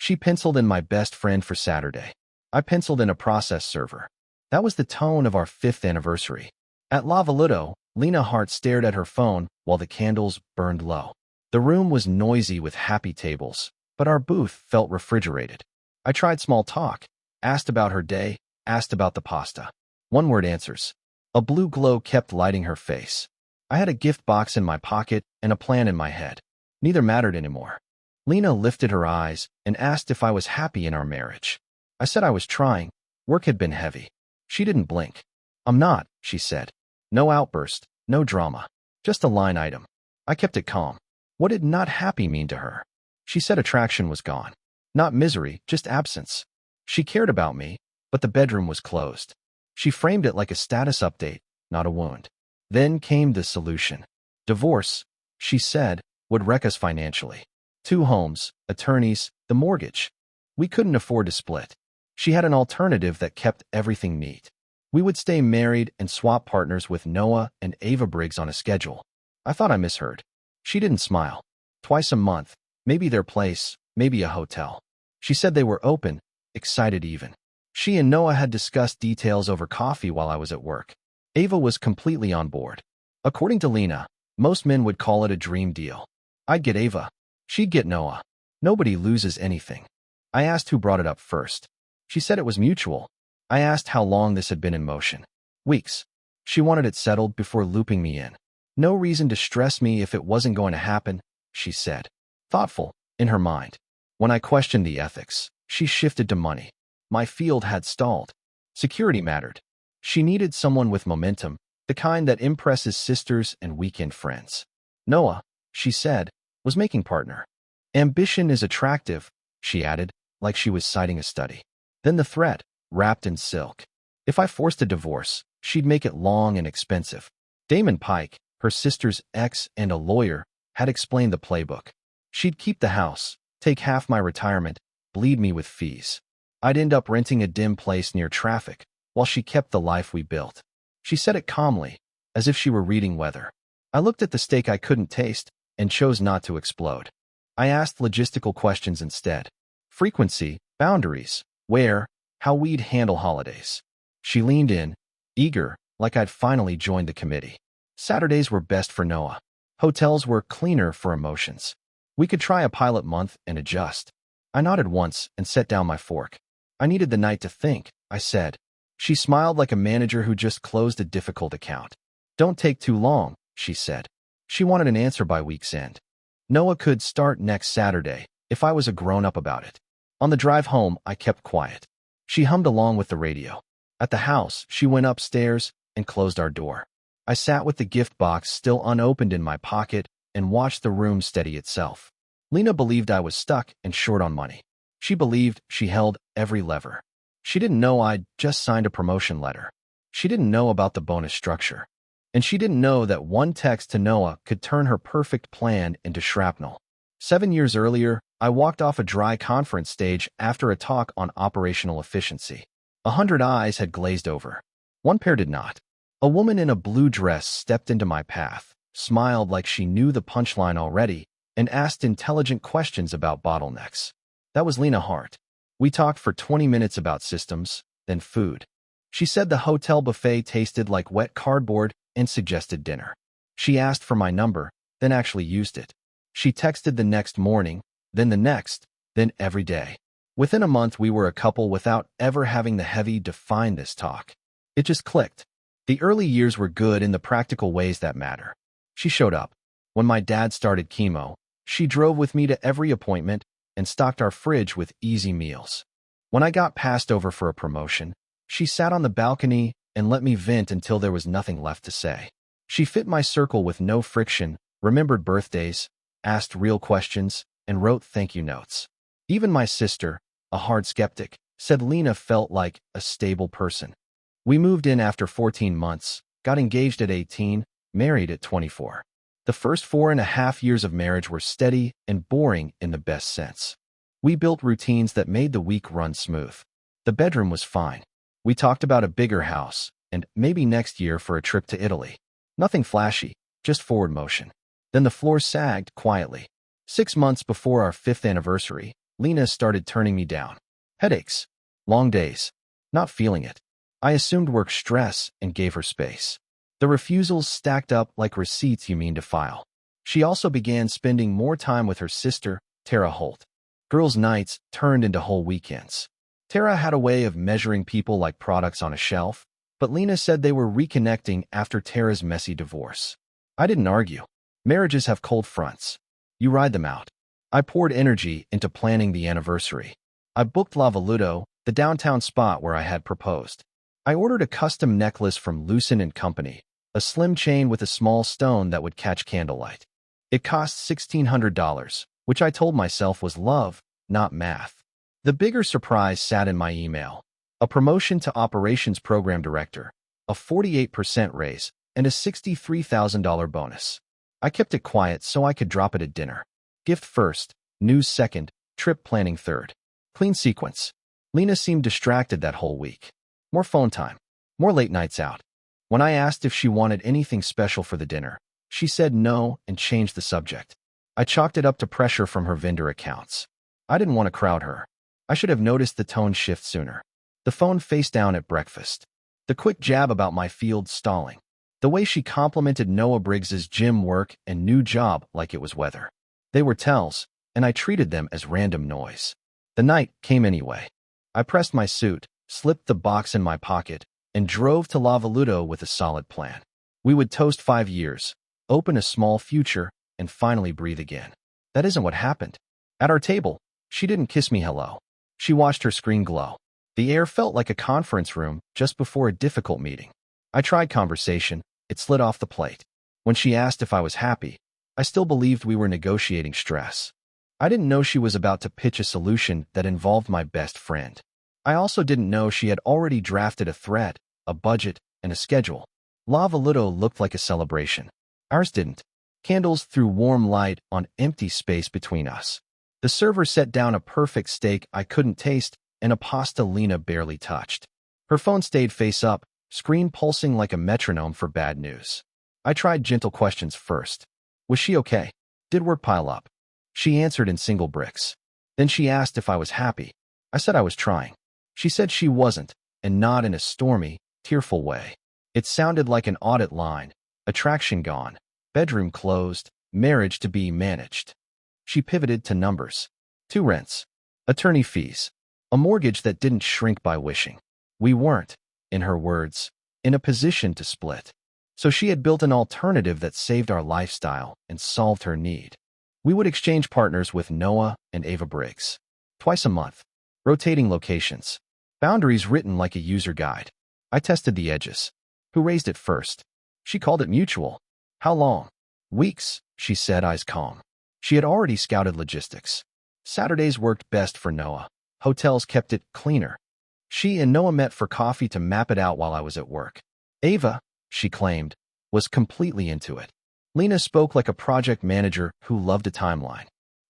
She penciled in my best friend for Saturday. I penciled in a process server. That was the tone of our 5th anniversary. At La Valuto, Lena Hart stared at her phone while the candles burned low. The room was noisy with happy tables, but our booth felt refrigerated. I tried small talk, asked about her day, asked about the pasta. One-word answers. A blue glow kept lighting her face. I had a gift box in my pocket and a plan in my head. Neither mattered anymore. Lena lifted her eyes and asked if I was happy in our marriage. I said I was trying. Work had been heavy. She didn't blink. I'm not, she said. No outburst, no drama. Just a line item. I kept it calm. What did not happy mean to her? She said attraction was gone. Not misery, just absence. She cared about me, but the bedroom was closed. She framed it like a status update, not a wound. Then came the solution. Divorce, she said, would wreck us financially. 2 homes, attorneys, the mortgage. We couldn't afford to split. She had an alternative that kept everything neat. We would stay married and swap partners with Noah and Ava Briggs on a schedule. I thought I misheard. She didn't smile. Twice a month, maybe their place, maybe a hotel. She said they were open, excited even. She and Noah had discussed details over coffee while I was at work. Ava was completely on board. According to Lena, most men would call it a dream deal. I'd get Ava. She'd get Noah. Nobody loses anything. I asked who brought it up first. She said it was mutual. I asked how long this had been in motion. Weeks. She wanted it settled before looping me in. No reason to stress me if it wasn't going to happen, she said. Thoughtful, in her mind. When I questioned the ethics, she shifted to money. My field had stalled. Security mattered. She needed someone with momentum, the kind that impresses sisters and weekend friends. Noah, she said, was making partner. Ambition is attractive, she added, like she was citing a study. Then the threat, wrapped in silk. If I forced a divorce, she'd make it long and expensive. Damon Pike, her sister's ex and a lawyer, had explained the playbook. She'd keep the house, take half my retirement, bleed me with fees. I'd end up renting a dim place near traffic, while she kept the life we built. She said it calmly, as if she were reading weather. I looked at the steak I couldn't taste and chose not to explode. I asked logistical questions instead. Frequency, boundaries, where, how we'd handle holidays. She leaned in, eager, like I'd finally joined the committee. Saturdays were best for Noah. Hotels were cleaner for emotions. We could try a pilot month and adjust. I nodded once and set down my fork. I needed the night to think, I said. She smiled like a manager who just closed a difficult account. Don't take too long, she said. She wanted an answer by week's end. Noah could start next Saturday, if I was a grown-up about it. On the drive home, I kept quiet. She hummed along with the radio. At the house, she went upstairs and closed our door. I sat with the gift box still unopened in my pocket and watched the room steady itself. Lena believed I was stuck and short on money. She believed she held every lever. She didn't know I'd just signed a promotion letter. She didn't know about the bonus structure. And she didn't know that one text to Noah could turn her perfect plan into shrapnel. 7 years earlier, I walked off a dry conference stage after a talk on operational efficiency. 100 eyes had glazed over. One pair did not. A woman in a blue dress stepped into my path, smiled like she knew the punchline already, and asked intelligent questions about bottlenecks. That was Lena Hart. We talked for 20 minutes about systems, then food. She said the hotel buffet tasted like wet cardboard and suggested dinner. She asked for my number, then actually used it. She texted the next morning, then the next, then every day. Within a month, we were a couple without ever having the heavy define this talk. It just clicked. The early years were good in the practical ways that matter. She showed up. When my dad started chemo, she drove with me to every appointment and stocked our fridge with easy meals. When I got passed over for a promotion, she sat on the balcony and let me vent until there was nothing left to say. She fit my circle with no friction, remembered birthdays, asked real questions, and wrote thank you notes. Even my sister, a hard skeptic, said Lena felt like a stable person. We moved in after 14 months, got engaged at 18, married at 24. The first 4.5 years of marriage were steady and boring in the best sense. We built routines that made the week run smooth. The bedroom was fine. We talked about a bigger house, and maybe next year for a trip to Italy. Nothing flashy, just forward motion. Then the floor sagged quietly. 6 months before our 5th anniversary, Lena started turning me down. Headaches. Long days. Not feeling it. I assumed work stress and gave her space. The refusals stacked up like receipts you mean to file. She also began spending more time with her sister, Tara Holt. Girls' nights turned into whole weekends. Tara had a way of measuring people like products on a shelf, but Lena said they were reconnecting after Tara's messy divorce. I didn't argue. Marriages have cold fronts. You ride them out. I poured energy into planning the anniversary. I booked La Valuto, the downtown spot where I had proposed. I ordered a custom necklace from Lucent & Company, a slim chain with a small stone that would catch candlelight. It cost $1,600, which I told myself was love, not math. The bigger surprise sat in my email. A promotion to Operations Program Director, a 48% raise, and a $63,000 bonus. I kept it quiet so I could drop it at dinner. Gift first, news second, trip planning third. Clean sequence. Lena seemed distracted that whole week. More phone time. More late nights out. When I asked if she wanted anything special for the dinner, she said no and changed the subject. I chalked it up to pressure from her vendor accounts. I didn't want to crowd her. I should have noticed the tone shift sooner. The phone face down at breakfast. The quick jab about my field stalling. The way she complimented Noah Briggs's gym work and new job like it was weather. They were tells, and I treated them as random noise. The night came anyway. I pressed my suit, slipped the box in my pocket, and drove to La Valuto with a solid plan. We would toast 5 years, open a small future, and finally breathe again. That isn't what happened. At our table, she didn't kiss me hello. She watched her screen glow. The air felt like a conference room just before a difficult meeting. I tried conversation. It slid off the plate. When she asked if I was happy, I still believed we were negotiating stress. I didn't know she was about to pitch a solution that involved my best friend. I also didn't know she had already drafted a threat, a budget, and a schedule. La Valuto looked like a celebration. Ours didn't. Candles threw warm light on empty space between us. The server set down a perfect steak I couldn't taste and a pasta Lena barely touched. Her phone stayed face up, screen pulsing like a metronome for bad news. I tried gentle questions first. Was she okay? Did work pile up? She answered in single bricks. Then she asked if I was happy. I said I was trying. She said she wasn't, and not in a stormy, tearful way. It sounded like an audit line. Attraction gone. Bedroom closed. Marriage to be managed. She pivoted to numbers. 2 rents. Attorney fees. A mortgage that didn't shrink by wishing. We weren't, in her words, in a position to split. So she had built an alternative that saved our lifestyle and solved her need. We would exchange partners with Noah and Ava Briggs. Twice a month. Rotating locations. Boundaries written like a user guide. I tested the edges. Who raised it first? She called it mutual. How long? Weeks, she said, eyes calm. She had already scouted logistics. Saturdays worked best for Noah. Hotels kept it cleaner. She and Noah met for coffee to map it out while I was at work. Ava, she claimed, was completely into it. Lena spoke like a project manager who loved a timeline.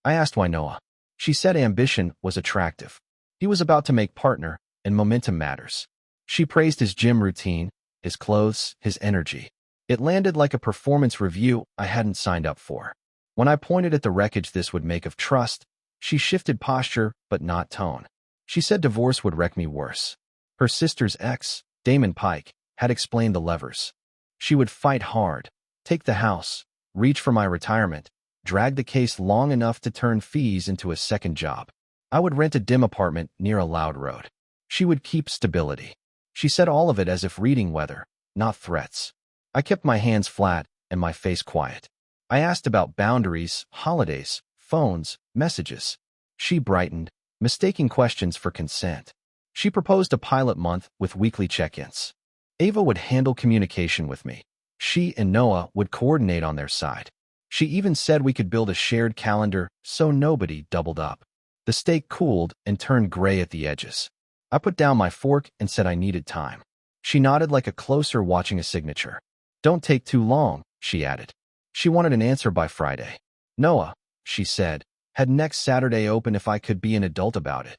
I asked why Noah. She said ambition was attractive. He was about to make partner, and momentum matters. She praised his gym routine, his clothes, his energy. It landed like a performance review I hadn't signed up for. When I pointed at the wreckage this would make of trust, she shifted posture but not tone. She said divorce would wreck me worse. Her sister's ex, Damon Pike, had explained the levers. She would fight hard, take the house, reach for my retirement, drag the case long enough to turn fees into a second job. I would rent a dim apartment near a loud road. She would keep stability. She said all of it as if reading weather, not threats. I kept my hands flat and my face quiet. I asked about boundaries, holidays, phones, messages. She brightened, mistaking questions for consent. She proposed a pilot month with weekly check-ins. Ava would handle communication with me. She and Noah would coordinate on their side. She even said we could build a shared calendar so nobody doubled up. The steak cooled and turned gray at the edges. I put down my fork and said I needed time. She nodded like a closer watching a signature. Don't take too long, she added. She wanted an answer by Friday. Noah, she said, had next Saturday open if I could be an adult about it.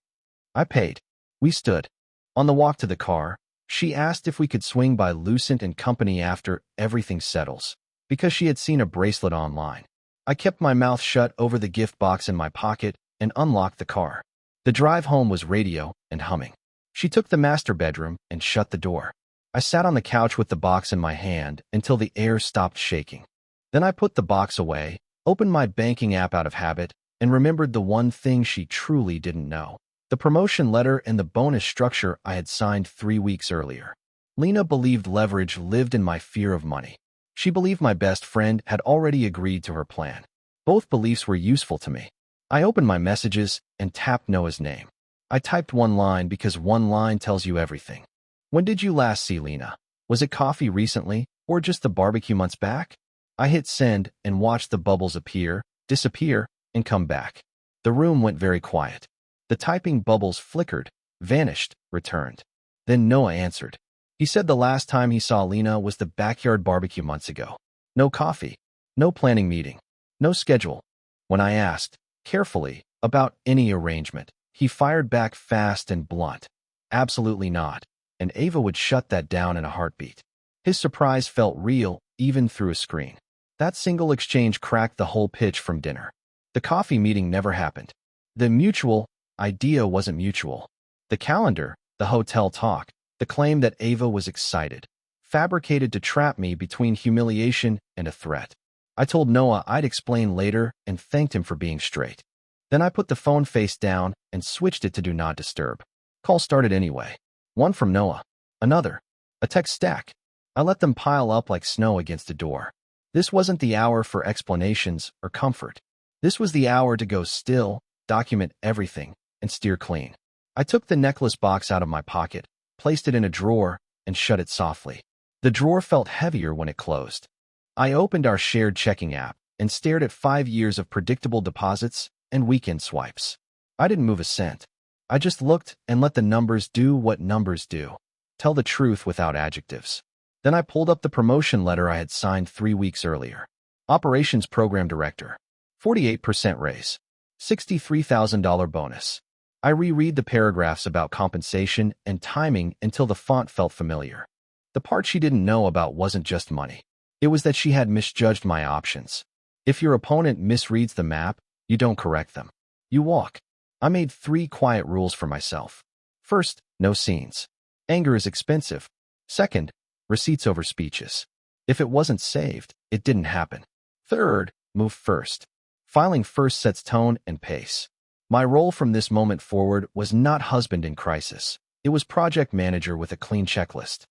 I paid. We stood. On the walk to the car, she asked if we could swing by Lucent & Company after everything settles, because she had seen a bracelet online. I kept my mouth shut over the gift box in my pocket and unlocked the car. The drive home was radio and humming. She took the master bedroom and shut the door. I sat on the couch with the box in my hand until the air stopped shaking. Then I put the box away, opened my banking app out of habit, and remembered the one thing she truly didn't know: the promotion letter and the bonus structure I had signed 3 weeks earlier. Lena believed leverage lived in my fear of money. She believed my best friend had already agreed to her plan. Both beliefs were useful to me. I opened my messages and tapped Noah's name. I typed one line because one line tells you everything. When did you last see Lena? Was it coffee recently, or just the barbecue months back? I hit send and watched the bubbles appear, disappear, and come back. The room went very quiet. The typing bubbles flickered, vanished, returned. Then Noah answered. He said the last time he saw Lena was the backyard barbecue months ago. No coffee, no planning meeting, no schedule. When I asked, carefully, about any arrangement, he fired back fast and blunt. Absolutely not, and Ava would shut that down in a heartbeat. His surprise felt real, even through a screen. That single exchange cracked the whole pitch from dinner. The coffee meeting never happened. The mutual idea wasn't mutual. The calendar, the hotel talk, the claim that Ava was excited, fabricated to trap me between humiliation and a threat. I told Noah I'd explain later and thanked him for being straight. Then I put the phone face down and switched it to Do Not Disturb. Call started anyway. One from Noah. Another. A text stack. I let them pile up like snow against a door. This wasn't the hour for explanations or comfort. This was the hour to go still, document everything, and steer clean. I took the necklace box out of my pocket, placed it in a drawer, and shut it softly. The drawer felt heavier when it closed. I opened our shared checking app and stared at 5 years of predictable deposits and weekend swipes. I didn't move a cent. I just looked and let the numbers do what numbers do. Tell the truth without adjectives. Then I pulled up the promotion letter I had signed 3 weeks earlier. Operations Program Director. 48% raise. $63,000 bonus. I reread the paragraphs about compensation and timing until the font felt familiar. The part she didn't know about wasn't just money. It was that she had misjudged my options. If your opponent misreads the map, you don't correct them. You walk. I made 3 quiet rules for myself. First, no scenes. Anger is expensive. Second, receipts over speeches. If it wasn't saved, it didn't happen. Third, move first. Filing first sets tone and pace. My role from this moment forward was not husband in crisis. It was project manager with a clean checklist.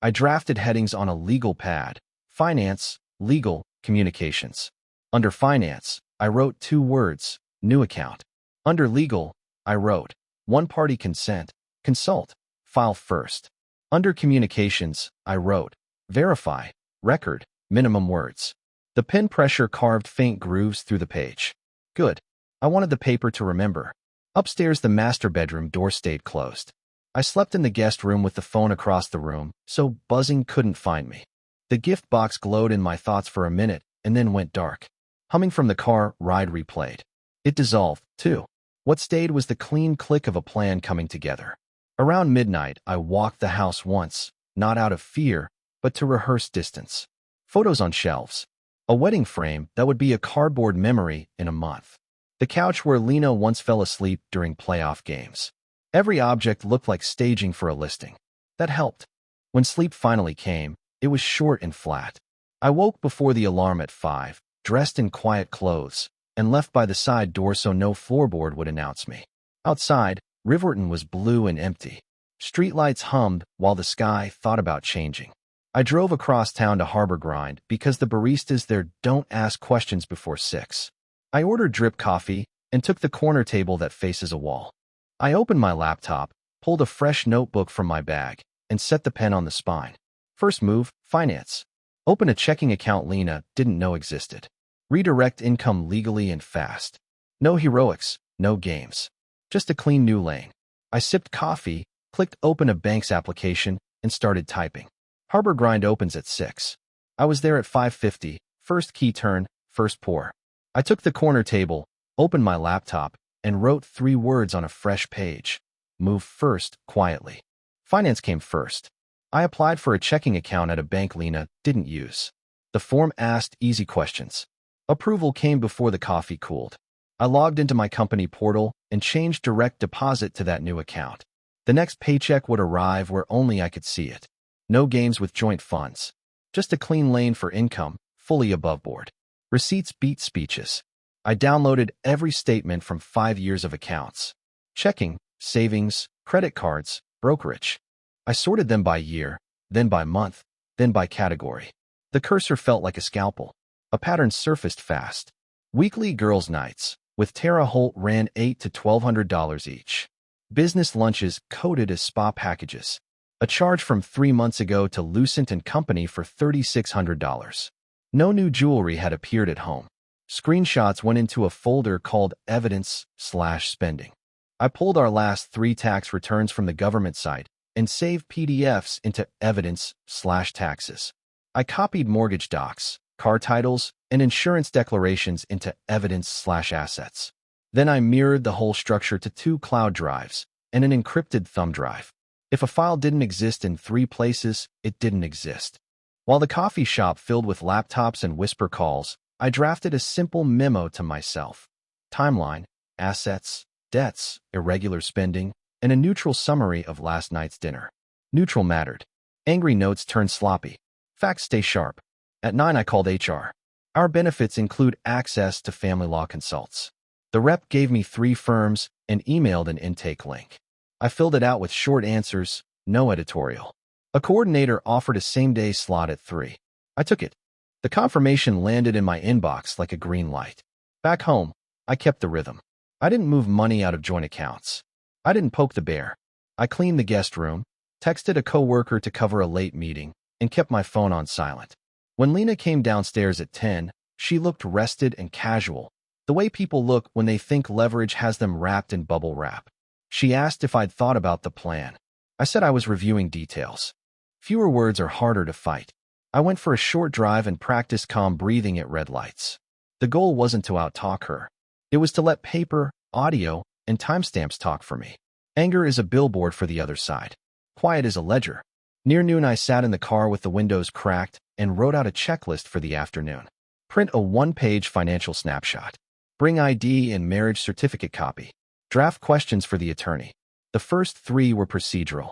I drafted headings on a legal pad: finance, legal, communications. Under finance, I wrote 2 words: new account. Under legal, I wrote one-party consent, consult, file first. Under communications, I wrote verify, record, minimum words. The pen pressure carved faint grooves through the page. Good. I wanted the paper to remember. Upstairs, the master bedroom door stayed closed. I slept in the guest room with the phone across the room, so buzzing couldn't find me. The gift box glowed in my thoughts for a minute and then went dark. Humming from the car ride replayed. It dissolved, too. What stayed was the clean click of a plan coming together. Around midnight, I walked the house once, not out of fear, but to rehearse distance. Photos on shelves. A wedding frame that would be a cardboard memory in a month. The couch where Lena once fell asleep during playoff games. Every object looked like staging for a listing. That helped. When sleep finally came, it was short and flat. I woke before the alarm at 5, dressed in quiet clothes, and left by the side door so no floorboard would announce me. Outside, Riverton was blue and empty. Streetlights hummed while the sky thought about changing. I drove across town to Harbor Grind because the baristas there don't ask questions before 6. I ordered drip coffee and took the corner table that faces a wall. I opened my laptop, pulled a fresh notebook from my bag, and set the pen on the spine. First move, finance. Open a checking account Lena didn't know existed. Redirect income legally and fast. No heroics, no games. Just a clean new lane. I sipped coffee, clicked open a bank's application, and started typing. Harbor Grind opens at 6. I was there at 5:50, first key turn, first pour. I took the corner table, opened my laptop, and wrote 3 words on a fresh page. Move first, quietly. Finance came first. I applied for a checking account at a bank Lena didn't use. The form asked easy questions. Approval came before the coffee cooled. I logged into my company portal and changed direct deposit to that new account. The next paycheck would arrive where only I could see it. No games with joint funds. Just a clean lane for income, fully above board. Receipts beat speeches. I downloaded every statement from 5 years of accounts. Checking, savings, credit cards, brokerage. I sorted them by year, then by month, then by category. The cursor felt like a scalpel. A pattern surfaced fast. Weekly girls' nights, with Tara Holt, ran $800 to $1,200 each. Business lunches coded as spa packages. A charge from 3 months ago to Lucent and Company for $3,600. No new jewelry had appeared at home. Screenshots went into a folder called Evidence/Spending. I pulled our last 3 tax returns from the government site and saved PDFs into Evidence/Taxes. I copied mortgage docs, car titles, and insurance declarations into Evidence/Assets. Then I mirrored the whole structure to 2 cloud drives and an encrypted thumb drive. If a file didn't exist in 3 places, it didn't exist. While the coffee shop filled with laptops and whisper calls, I drafted a simple memo to myself. Timeline, assets, debts, irregular spending, and a neutral summary of last night's dinner. Neutral mattered. Angry notes turned sloppy. Facts stay sharp. At 9 I called HR. Our benefits include access to family law consults. The rep gave me 3 firms and emailed an intake link. I filled it out with short answers, no editorial. A coordinator offered a same-day slot at 3. I took it. The confirmation landed in my inbox like a green light. Back home, I kept the rhythm. I didn't move money out of joint accounts. I didn't poke the bear. I cleaned the guest room, texted a coworker to cover a late meeting, and kept my phone on silent. When Lena came downstairs at 10, she looked rested and casual, the way people look when they think leverage has them wrapped in bubble wrap. She asked if I'd thought about the plan. I said I was reviewing details. Fewer words are harder to fight. I went for a short drive and practiced calm breathing at red lights. The goal wasn't to outtalk her. It was to let paper, audio, and timestamps talk for me. Anger is a billboard for the other side. Quiet is a ledger. Near noon I sat in the car with the windows cracked and wrote out a checklist for the afternoon. Print a 1-page financial snapshot. Bring ID and marriage certificate copy. Draft questions for the attorney. The first 3 were procedural.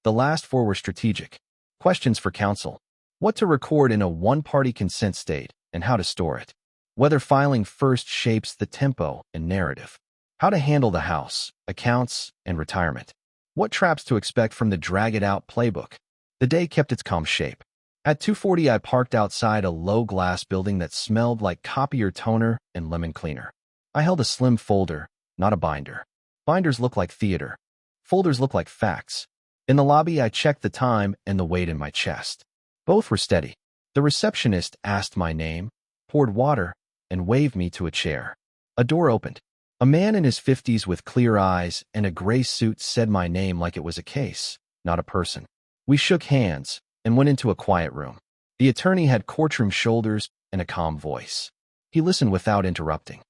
The last 4 were strategic. Questions for counsel. What to record in a one-party consent state and how to store it. Whether filing first shapes the tempo and narrative. How to handle the house, accounts, and retirement. What traps to expect from the drag-it-out playbook. The day kept its calm shape. At 2:40 I parked outside a low-glass building that smelled like copier toner and lemon cleaner. I held a slim folder, not a binder. Binders look like theater. Folders look like facts. In the lobby I checked the time and the weight in my chest. Both were steady. The receptionist asked my name, poured water, and waved me to a chair. A door opened. A man in his 50s with clear eyes and a gray suit said my name like it was a case, not a person. We shook hands and went into a quiet room. The attorney had courtroom shoulders and a calm voice. He listened without interrupting.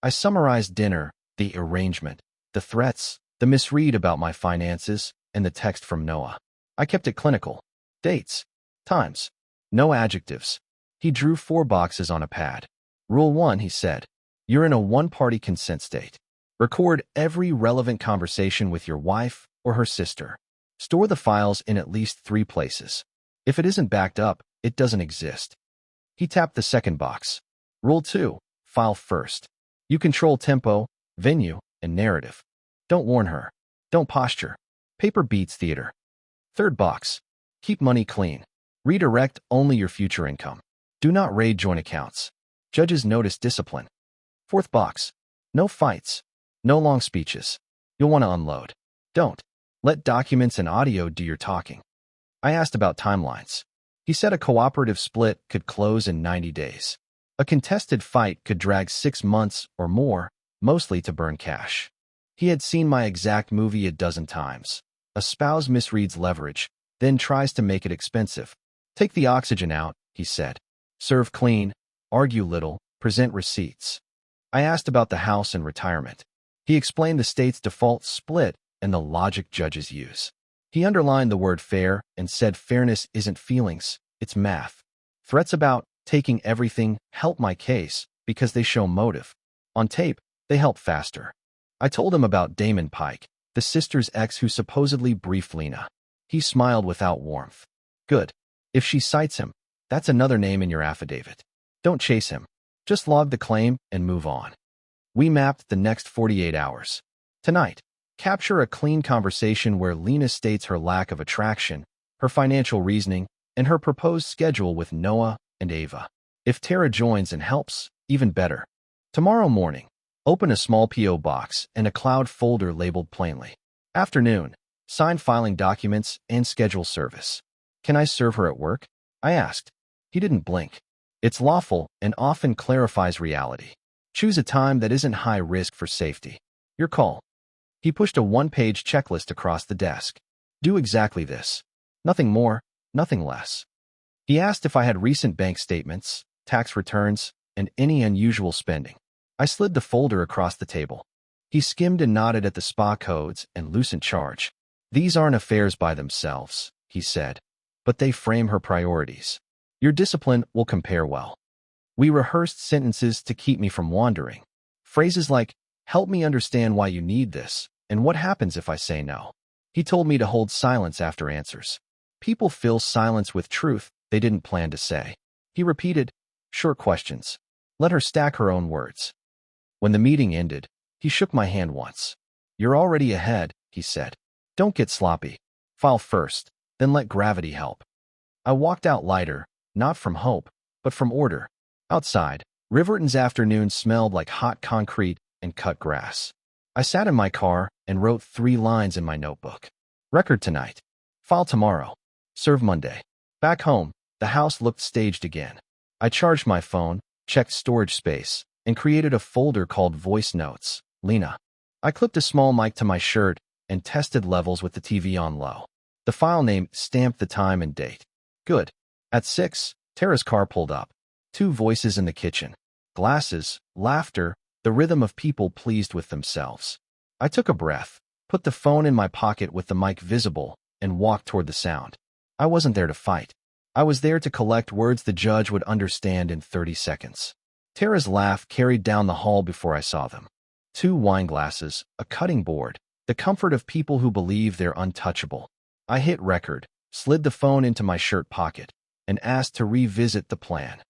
I summarized dinner, the arrangement, the threats, the misread about my finances, and the text from Noah. I kept it clinical. Dates. Times. No adjectives. He drew 4 boxes on a pad. Rule 1, he said. You're in a one-party consent state. Record every relevant conversation with your wife or her sister. Store the files in at least 3 places. If it isn't backed up, it doesn't exist. He tapped the second box. Rule 2, file first. You control tempo, venue, and narrative. Don't warn her. Don't posture. Paper beats theater. Third box. Keep money clean. Redirect only your future income. Do not raid joint accounts. Judges notice discipline. Fourth box. No fights. No long speeches. You'll want to unload. Don't. Let documents and audio do your talking. I asked about timelines. He said a cooperative split could close in 90 days. A contested fight could drag 6 months or more, mostly to burn cash. He had seen my exact movie a dozen times. A spouse misreads leverage, then tries to make it expensive. Take the oxygen out, he said. Serve clean, argue little, present receipts. I asked about the house and retirement. He explained the state's default split and the logic judges use. He underlined the word fair and said fairness isn't feelings, it's math. Threats about taking everything help my case because they show motive. On tape, They help faster. I told him about Damon Pike, the sister's ex who supposedly briefed Lena. He smiled without warmth. Good. If she cites him, that's another name in your affidavit. Don't chase him. Just log the claim and move on. We mapped the next 48 hours. Tonight, capture a clean conversation where Lena states her lack of attraction, her financial reasoning, and her proposed schedule with Noah and Ava. If Tara joins and helps, even better. Tomorrow morning, open a small P.O. box and a cloud folder labeled plainly. Afternoon, sign filing documents and schedule service. Can I serve her at work? I asked. He didn't blink. It's lawful and often clarifies reality. Choose a time that isn't high risk for safety. Your call. He pushed a one-page checklist across the desk. Do exactly this. Nothing more, nothing less. He asked if I had recent bank statements, tax returns, and any unusual spending. I slid the folder across the table. He skimmed and nodded at the SPA codes and Lucent charge. These aren't affairs by themselves, he said, but they frame her priorities. Your discipline will compare well. We rehearsed sentences to keep me from wandering. Phrases like, help me understand why you need this, and what happens if I say no. He told me to hold silence after answers. People fill silence with truth they didn't plan to say. He repeated, short questions. Let her stack her own words. When the meeting ended, he shook my hand once. You're already ahead, he said. Don't get sloppy. File first, then let gravity help. I walked out lighter, not from hope, but from order. Outside, Riverton's afternoon smelled like hot concrete and cut grass. I sat in my car and wrote 3 lines in my notebook. Record tonight. File tomorrow. Serve Monday. Back home, the house looked staged again. I charged my phone, checked storage space, and created a folder called Voice Notes, Lena. I clipped a small mic to my shirt and tested levels with the TV on low. The file name stamped the time and date. Good. At 6, Tara's car pulled up. 2 voices in the kitchen. Glasses, laughter, the rhythm of people pleased with themselves. I took a breath, put the phone in my pocket with the mic visible, and walked toward the sound. I wasn't there to fight. I was there to collect words the judge would understand in 30 seconds. Tara's laugh carried down the hall before I saw them. 2 wine glasses, a cutting board, the comfort of people who believe they're untouchable. I hit record, slid the phone into my shirt pocket, and asked to revisit the plan.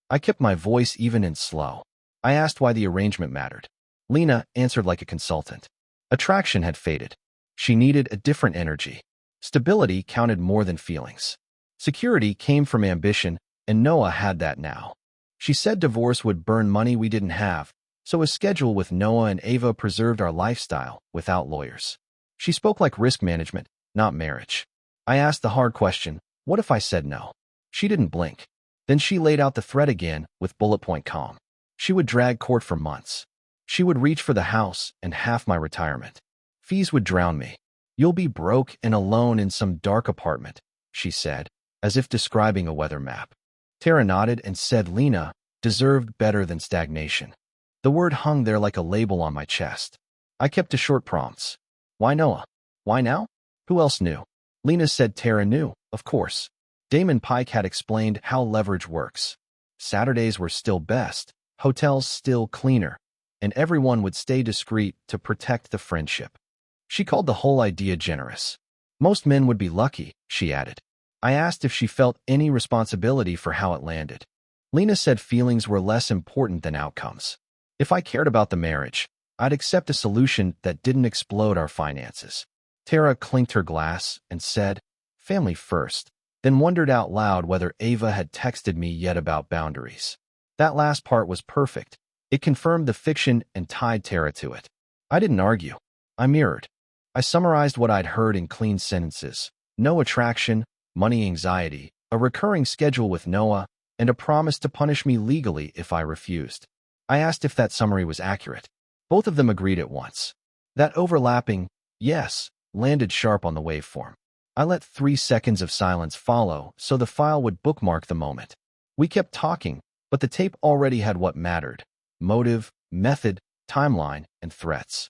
I kept my voice even and slow. I asked why the arrangement mattered. Lena answered like a consultant. Attraction had faded. She needed a different energy. Stability counted more than feelings. Security came from ambition, and Noah had that now. She said divorce would burn money we didn't have, so a schedule with Noah and Ava preserved our lifestyle without lawyers. She spoke like risk management, not marriage. I asked the hard question, what if I said no? She didn't blink. Then she laid out the thread again with bullet point calm. She would drag court for months. She would reach for the house and half my retirement. Fees would drown me. You'll be broke and alone in some dark apartment, she said, as if describing a weather map. Tara nodded and said Lena deserved better than stagnation. The word hung there like a label on my chest. I kept to short prompts. Why Noah? Why now? Who else knew? Lena said Tara knew, of course. Damon Pike had explained how leverage works. Saturdays were still best, hotels still cleaner, and everyone would stay discreet to protect the friendship. She called the whole idea generous. Most men would be lucky, she added. I asked if she felt any responsibility for how it landed. Lena said feelings were less important than outcomes. If I cared about the marriage, I'd accept a solution that didn't explode our finances. Tara clinked her glass and said, family first, then wondered out loud whether Ava had texted me yet about boundaries. That last part was perfect. It confirmed the fiction and tied Tara to it. I didn't argue. I mirrored. I summarized what I'd heard in clean sentences. No attraction, money anxiety, a recurring schedule with Noah, and a promise to punish me legally if I refused. I asked if that summary was accurate. Both of them agreed at once. That overlapping, yes, landed sharp on the waveform. I let 3 seconds of silence follow so the file would bookmark the moment. We kept talking, but the tape already had what mattered: motive, method, timeline, and threats.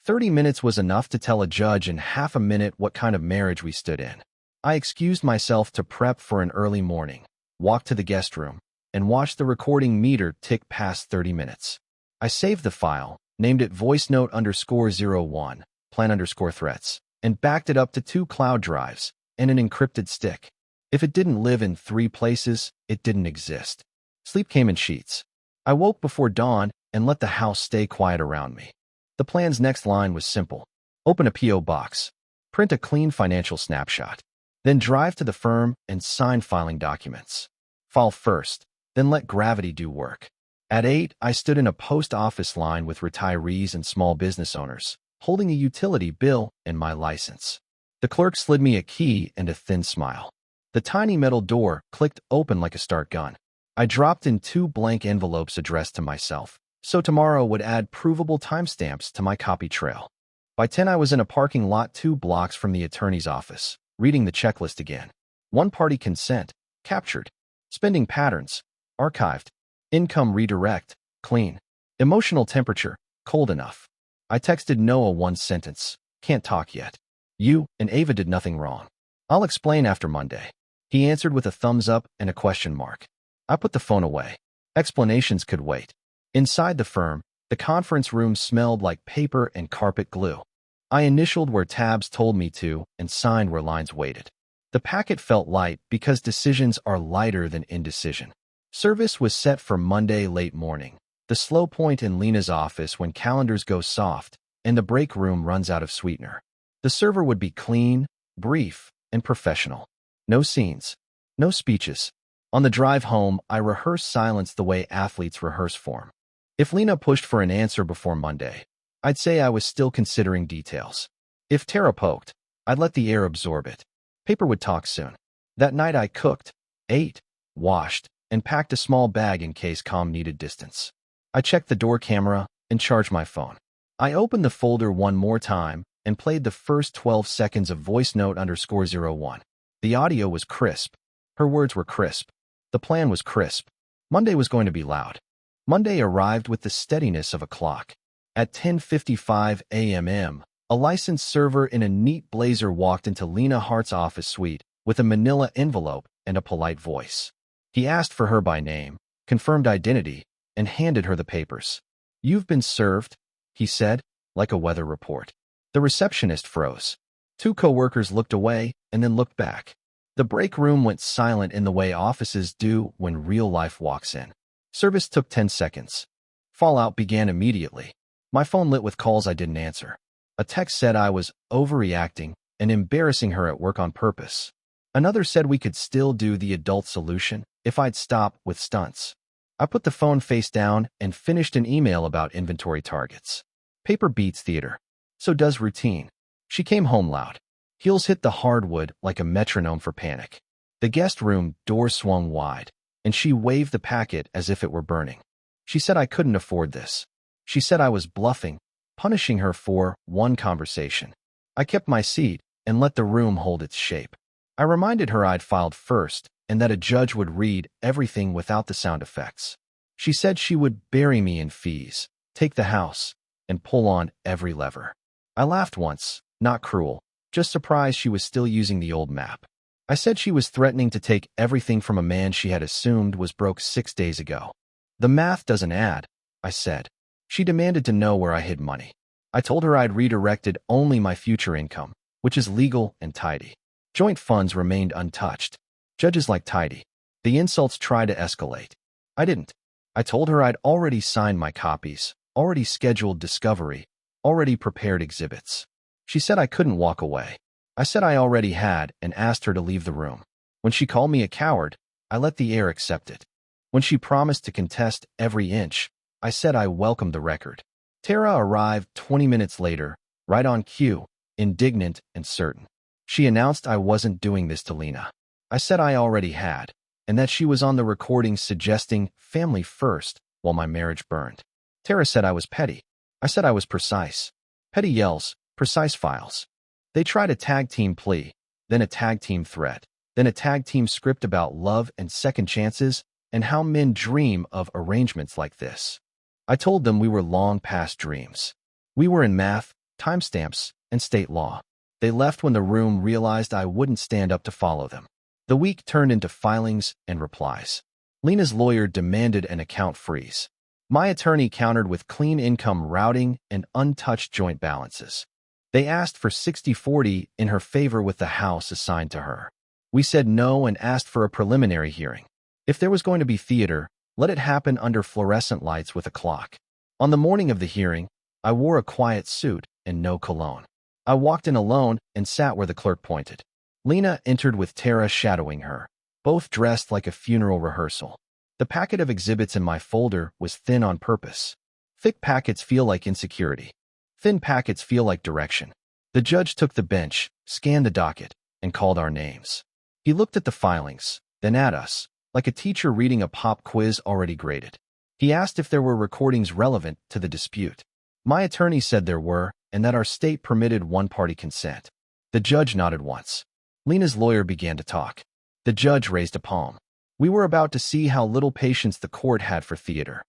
30 minutes was enough to tell a judge in half a minute what kind of marriage we stood in. I excused myself to prep for an early morning, walked to the guest room, and watched the recording meter tick past 30 minutes. I saved the file, named it voice note_01, plan_threats, and backed it up to 2 cloud drives and an encrypted stick. If it didn't live in 3 places, it didn't exist. Sleep came in sheets. I woke before dawn and let the house stay quiet around me. The plan's next line was simple. Open a P.O. box, print a clean financial snapshot, then drive to the firm and sign filing documents. File first, then let gravity do work. At 8, I stood in a post office line with retirees and small business owners, holding a utility bill and my license. The clerk slid me a key and a thin smile. The tiny metal door clicked open like a start gun. I dropped in 2 blank envelopes addressed to myself, so tomorrow would add provable timestamps to my copy trail. By 10, I was in a parking lot 2 blocks from the attorney's office, reading the checklist again. One-party consent, captured. Spending patterns, archived. Income redirect, clean. Emotional temperature, cold enough. I texted Noah one sentence, can't talk yet. You and Ava did nothing wrong. I'll explain after Monday. He answered with a thumbs up and a question mark. I put the phone away. Explanations could wait. Inside the firm, the conference room smelled like paper and carpet glue. I initialed where tabs told me to and signed where lines waited. The packet felt light because decisions are lighter than indecision. Service was set for Monday late morning, the slow point in Lena's office when calendars go soft and the break room runs out of sweetener. The server would be clean, brief, and professional. No scenes, no speeches. On the drive home, I rehearsed silence the way athletes rehearse form. If Lena pushed for an answer before Monday, I'd say I was still considering details. If Tara poked, I'd let the air absorb it. Paper would talk soon. That night I cooked, ate, washed, and packed a small bag in case comm needed distance. I checked the door camera and charged my phone. I opened the folder one more time and played the first 12 seconds of voice note_01. The audio was crisp. Her words were crisp. The plan was crisp. Monday was going to be loud. Monday arrived with the steadiness of a clock. At 10:55 a.m., a licensed server in a neat blazer walked into Lena Hart's office suite with a manila envelope and a polite voice. He asked for her by name, confirmed identity, and handed her the papers. "You've been served," he said, like a weather report. The receptionist froze. 2 coworkers looked away and then looked back. The break room went silent in the way offices do when real life walks in. Service took 10 seconds. Fallout began immediately. My phone lit with calls I didn't answer. A text said I was overreacting and embarrassing her at work on purpose. Another said we could still do the adult solution if I'd stop with stunts. I put the phone face down and finished an email about inventory targets. Paper beats theater. So does routine. She came home loud. Heels hit the hardwood like a metronome for panic. The guest room door swung wide, and she waved the packet as if it were burning. She said I couldn't afford this. She said I was bluffing, punishing her for one conversation. I kept my seat and let the room hold its shape. I reminded her I'd filed first and that a judge would read everything without the sound effects. She said she would bury me in fees, take the house, and pull on every lever. I laughed once, not cruel, just surprised she was still using the old map. I said she was threatening to take everything from a man she had assumed was broke 6 days ago. The math doesn't add, I said. She demanded to know where I hid money. I told her I'd redirected only my future income, which is legal and tidy. Joint funds remained untouched. Judges like tidy. The insults tried to escalate. I didn't. I told her I'd already signed my copies, already scheduled discovery, already prepared exhibits. She said I couldn't walk away. I said I already had and asked her to leave the room. When she called me a coward, I let the air accept it. When she promised to contest every inch, I said I welcomed the record. Tara arrived 20 minutes later, right on cue, indignant and certain. She announced I wasn't doing this to Lena. I said I already had, and that she was on the recording suggesting family first while my marriage burned. Tara said I was petty. I said I was precise. Petty yells, precise files. They tried a tag team plea, then a tag team threat, then a tag team script about love and second chances and how men dream of arrangements like this. I told them we were long past dreams. We were in math, timestamps, and state law. They left when the room realized I wouldn't stand up to follow them. The week turned into filings and replies. Lena's lawyer demanded an account freeze. My attorney countered with clean income routing and untouched joint balances. They asked for 60-40 in her favor with the house assigned to her. We said no and asked for a preliminary hearing. If there was going to be theater, let it happen under fluorescent lights with a clock. On the morning of the hearing, I wore a quiet suit and no cologne. I walked in alone and sat where the clerk pointed. Lena entered with Tara shadowing her, both dressed like a funeral rehearsal. The packet of exhibits in my folder was thin on purpose. Thick packets feel like insecurity. Thin packets feel like direction. The judge took the bench, scanned the docket, and called our names. He looked at the filings, then at us, like a teacher reading a pop quiz already graded. He asked if there were recordings relevant to the dispute. My attorney said there were, and that our state permitted one-party consent. The judge nodded once. Lena's lawyer began to talk. The judge raised a palm. We were about to see how little patience the court had for theater.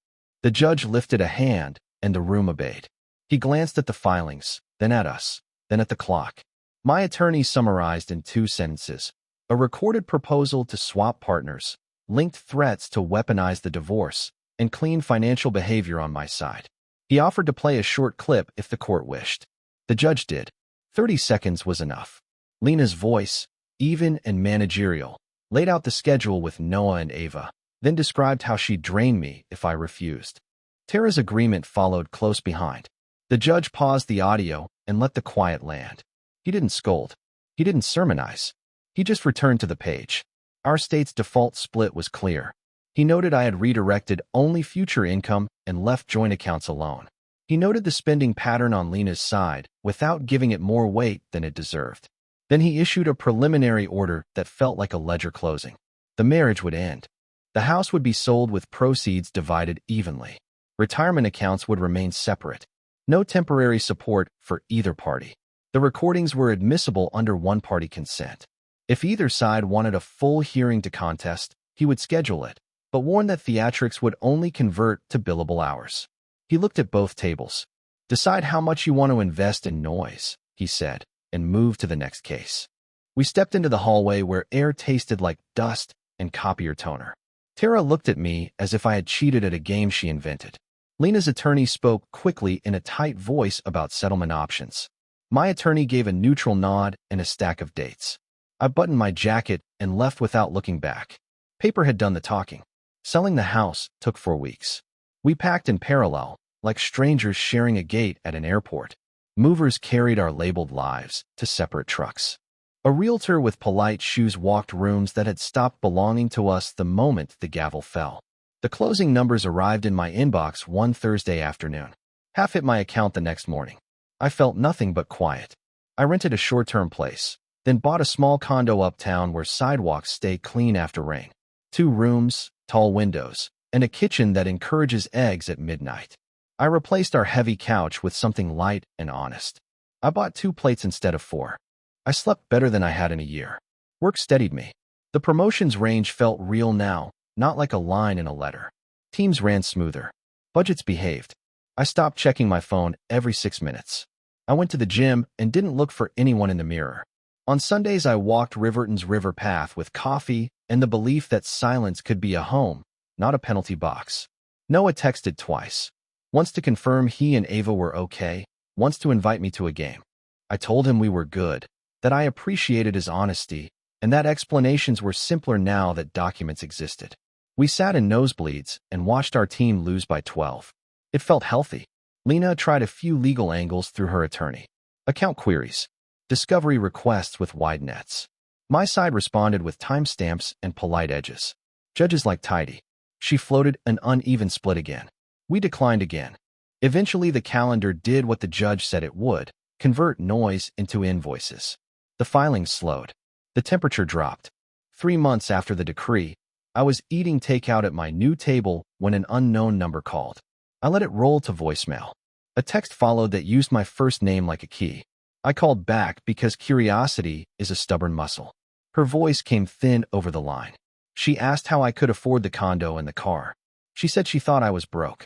The judge lifted a hand, and the room obeyed. He glanced at the filings, then at us, then at the clock. My attorney summarized in 2 sentences. A recorded proposal to swap partners, linked threats to weaponize the divorce, and clean financial behavior on my side. He offered to play a short clip if the court wished. The judge did. 30 seconds was enough. Lena's voice, even and managerial, laid out the schedule with Noah and Ava, then described how she'd drain me if I refused. Tara's agreement followed close behind. The judge paused the audio and let the quiet land. He didn't scold. He didn't sermonize. He just returned to the page. Our state's default split was clear. He noted I had redirected only future income and left joint accounts alone. He noted the spending pattern on Lena's side without giving it more weight than it deserved. Then he issued a preliminary order that felt like a ledger closing. The marriage would end. The house would be sold with proceeds divided evenly. Retirement accounts would remain separate. No temporary support for either party. The recordings were admissible under one-party consent. If either side wanted a full hearing to contest, he would schedule it, but warned that theatrics would only convert to billable hours. He looked at both tables. Decide how much you want to invest in noise, he said, and moved to the next case. We stepped into the hallway where air tasted like dust and copier toner. Tara looked at me as if I had cheated at a game she invented. Lena's attorney spoke quickly in a tight voice about settlement options. My attorney gave a neutral nod and a stack of dates. I buttoned my jacket and left without looking back. Paper had done the talking. Selling the house took 4 weeks. We packed in parallel, like strangers sharing a gate at an airport. Movers carried our labeled lives to separate trucks. A realtor with polite shoes walked rooms that had stopped belonging to us the moment the gavel fell. The closing numbers arrived in my inbox one Thursday afternoon. Half hit my account the next morning. I felt nothing but quiet. I rented a short-term place, then bought a small condo uptown where sidewalks stay clean after rain. 2 rooms, tall windows, and a kitchen that encourages eggs at midnight. I replaced our heavy couch with something light and honest. I bought 2 plates instead of 4. I slept better than I had in a year. Work steadied me. The promotions range felt real now, not like a line in a letter. Teams ran smoother. Budgets behaved. I stopped checking my phone every 6 minutes. I went to the gym and didn't look for anyone in the mirror. On Sundays, I walked Riverton's river path with coffee and the belief that silence could be a home, not a penalty box. Noah texted twice. Once to confirm he and Ava were okay, once to invite me to a game. I told him we were good, that I appreciated his honesty, and that explanations were simpler now that documents existed. We sat in nosebleeds and watched our team lose by 12. It felt healthy. Lena tried a few legal angles through her attorney. Account queries. Discovery requests with wide nets. My side responded with timestamps and polite edges. Judges like tidy. She floated an uneven split again. We declined again. Eventually, the calendar did what the judge said it would, convert noise into invoices. The filings slowed. The temperature dropped. 3 months after the decree, I was eating takeout at my new table when an unknown number called. I let it roll to voicemail. A text followed that used my first name like a key. I called back because curiosity is a stubborn muscle. Her voice came thin over the line. She asked how I could afford the condo and the car. She said she thought I was broke.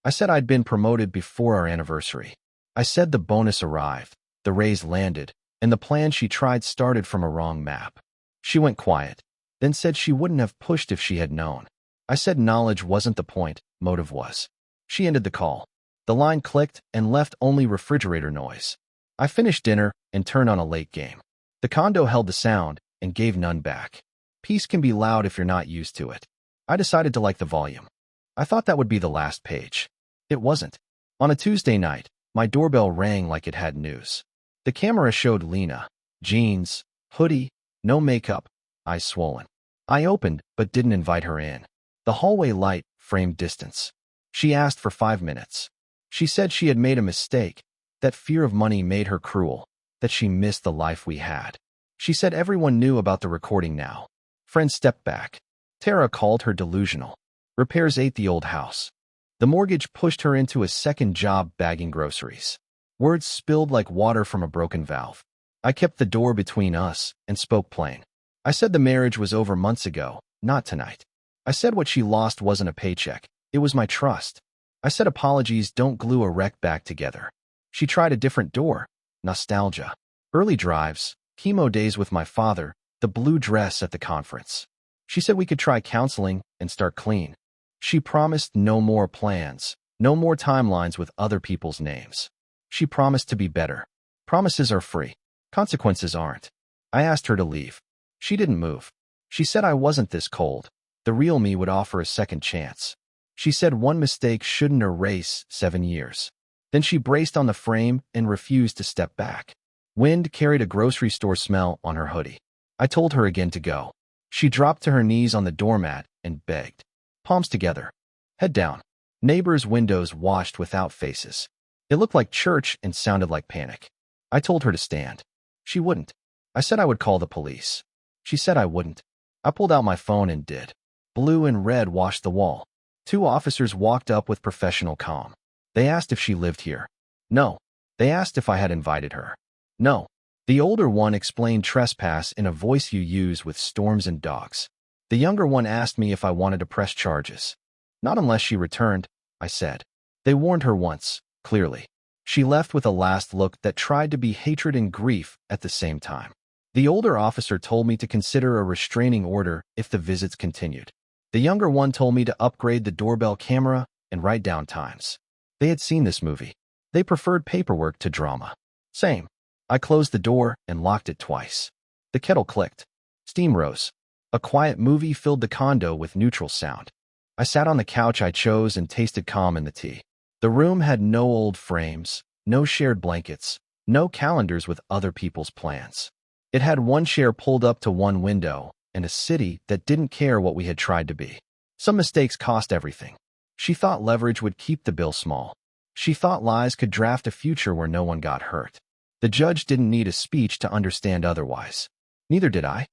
I said I'd been promoted before our anniversary. I said the bonus arrived, the raise landed, and the plan she tried started from a wrong map. She went quiet, then said she wouldn't have pushed if she had known. I said knowledge wasn't the point, motive was. She ended the call. The line clicked and left only refrigerator noise. I finished dinner and turned on a late game. The condo held the sound and gave none back. Peace can be loud if you're not used to it. I decided to like the volume. I thought that would be the last page. It wasn't. On a Tuesday night, my doorbell rang like it had news. The camera showed Lena. Jeans, hoodie, no makeup, eyes swollen. I opened, but didn't invite her in. The hallway light framed distance. She asked for 5 minutes. She said she had made a mistake, that fear of money made her cruel, that she missed the life we had. She said everyone knew about the recording now. Friends stepped back. Tara called her delusional. Repairs ate the old house. The mortgage pushed her into a second job bagging groceries. Words spilled like water from a broken valve. I kept the door between us and spoke plain. I said the marriage was over months ago, not tonight. I said what she lost wasn't a paycheck. It was my trust. I said apologies don't glue a wreck back together. She tried a different door. Nostalgia. Early drives, chemo days with my father, the blue dress at the conference. She said we could try counseling and start clean. She promised no more plans, no more timelines with other people's names. She promised to be better. Promises are free. Consequences aren't. I asked her to leave. She didn't move. She said I wasn't this cold. The real me would offer a second chance. She said one mistake shouldn't erase 7 years. Then she braced on the frame and refused to step back. Wind carried a grocery store smell on her hoodie. I told her again to go. She dropped to her knees on the doormat and begged. Palms together. Head down. Neighbors' windows washed without faces. It looked like church and sounded like panic. I told her to stand. She wouldn't. I said I would call the police. She said I wouldn't. I pulled out my phone and did. Blue and red washed the wall. 2 officers walked up with professional calm. They asked if she lived here. No. They asked if I had invited her. No. The older one explained trespass in a voice you use with storms and dogs. The younger one asked me if I wanted to press charges. Not unless she returned, I said. They warned her once, clearly. She left with a last look that tried to be hatred and grief at the same time. The older officer told me to consider a restraining order if the visits continued. The younger one told me to upgrade the doorbell camera and write down times. They had seen this movie. They preferred paperwork to drama. Same. I closed the door and locked it twice. The kettle clicked. Steam rose. A quiet movie filled the condo with neutral sound. I sat on the couch I chose and tasted calm in the tea. The room had no old frames, no shared blankets, no calendars with other people's plans. It had one chair pulled up to one window and a city that didn't care what we had tried to be. Some mistakes cost everything. She thought leverage would keep the bill small. She thought lies could draft a future where no one got hurt. The judge didn't need a speech to understand otherwise. Neither did I.